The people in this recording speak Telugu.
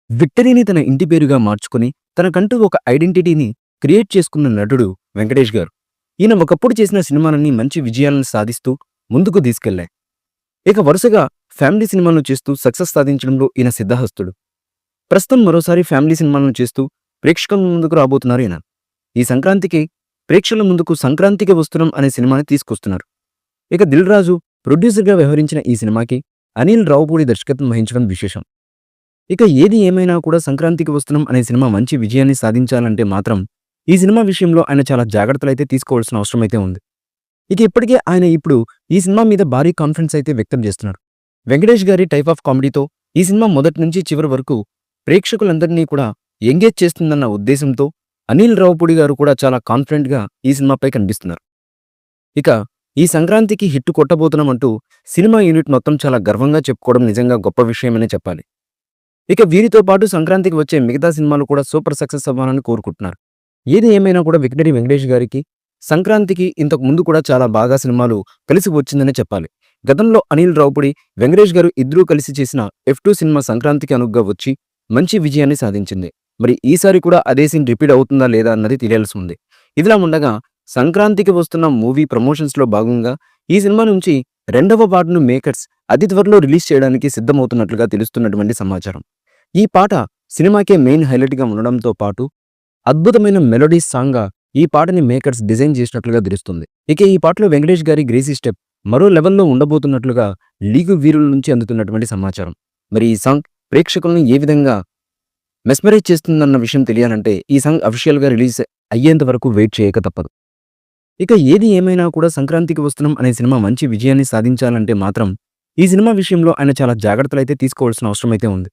విక్టరీని తన ఇంటి పేరుగా మార్చుకుని తనకంటూ ఒక ఐడెంటిటీని క్రియేట్ చేసుకున్న నటుడు వెంకటేష్ గారు. ఈయన ఒకప్పుడు చేసిన సినిమాలన్నీ మంచి విజయాలను సాధిస్తూ ముందుకు తీసుకెళ్లాయి. ఇక వరుసగా ఫ్యామిలీ సినిమాలను చేస్తూ సక్సెస్ సాధించడంలో ఈయన సిద్ధహస్తుడు. ప్రస్తుతం మరోసారి ఫ్యామిలీ సినిమాలను చేస్తూ ప్రేక్షకుల ముందుకు రాబోతున్నారు ఈయన. ఈ సంక్రాంతికి ప్రేక్షకుల ముందుకు సంక్రాంతికి వస్తున్నాం అనే సినిమాని తీసుకొస్తున్నారు. ఇక దిల్ రాజు ప్రొడ్యూసర్గా వ్యవహరించిన ఈ సినిమాకి అనిల్ రావుపూడి దర్శకత్వం వహించడం విశేషం. ఇక ఏది ఏమైనా కూడా సంక్రాంతికి వస్తున్నాం అనే సినిమా మంచి విజయాన్ని సాధించాలంటే మాత్రం ఈ సినిమా విషయంలో ఆయన చాలా జాగ్రత్తలైతే తీసుకోవాల్సిన అవసరం అయితే ఉంది. ఇక ఇప్పటికే ఆయన ఈ సినిమా మీద భారీ కాన్ఫిడెన్స్ అయితే వ్యక్తం చేస్తున్నారు. వెంకటేష్ గారి టైప్ ఆఫ్ కామెడీతో ఈ సినిమా మొదటి నుంచి చివరి వరకు ప్రేక్షకులందరినీ కూడా ఎంగేజ్ చేస్తుందన్న ఉద్దేశంతో అనిల్ రావుపూడి గారు కూడా చాలా కాన్ఫిడెంట్గా ఈ సినిమాపై కనిపిస్తున్నారు. ఇక ఈ సంక్రాంతికి హిట్ కొట్టబోతున్నామంటూ సినిమా యూనిట్ మొత్తం చాలా గర్వంగా చెప్పుకోవడం నిజంగా గొప్ప విషయమనే చెప్పాలి. ఇక వీరితో పాటు సంక్రాంతికి వచ్చే మిగతా సినిమాలు కూడా సూపర్ సక్సెస్ అవ్వాలని కోరుకుంటున్నారు. ఏది ఏమైనా కూడా విక్టరీ వెంకటేష్ గారికి సంక్రాంతికి ఇంతకు ముందు కూడా చాలా బాగా సినిమాలు కలిసి వచ్చిందనే చెప్పాలి. గతంలో అనిల్ రావుపూడి, వెంకటేష్ గారు ఇద్దరూ కలిసి చేసిన F2 సినిమా సంక్రాంతికి అనుగ్గా వచ్చి మంచి విజయాన్ని సాధించింది. మరి ఈసారి కూడా అదే సీన్ రిపీట్ అవుతుందా లేదా అన్నది తెలియాల్సి ఉంది. ఇదిలా ఉండగా సంక్రాంతికి వస్తున్న మూవీ ప్రమోషన్స్లో భాగంగా ఈ సినిమా నుంచి రెండవ పాటను మేకర్స్ అతి త్వరలో రిలీజ్ చేయడానికి సిద్ధమవుతున్నట్లుగా తెలుస్తున్నటువంటి సమాచారం. ఈ పాట సినిమాకే మెయిన్ హైలైట్గా ఉండడంతో పాటు అద్భుతమైన మెలోడీ సాంగ్గా ఈ పాటని మేకర్స్ డిజైన్ చేసినట్లుగా తెలుస్తుంది. ఇక ఈ పాటలో వెంకటేష్ గారి గ్రేసీ స్టెప్ మరో లెవెల్లో ఉండబోతున్నట్లుగా లీగు వీరుల నుంచి అందుతున్నటువంటి సమాచారం. మరి ఈ సాంగ్ ప్రేక్షకులను ఏ విధంగా మెస్మరైజ్ చేస్తుందన్న విషయం తెలియాలంటే ఈ సాంగ్ అఫీషియల్గా రిలీజ్ అయ్యేంత వరకు వెయిట్ చేయక తప్పదు. ఇక ఏది ఏమైనా కూడా సంక్రాంతికి వస్తున్నాం అనే సినిమా మంచి విజయాన్ని సాధించాలంటే మాత్రం ఈ సినిమా విషయంలో ఆయన చాలా జాగ్రత్తలు అయితే తీసుకోవాల్సిన అవసరం అయితే ఉంది.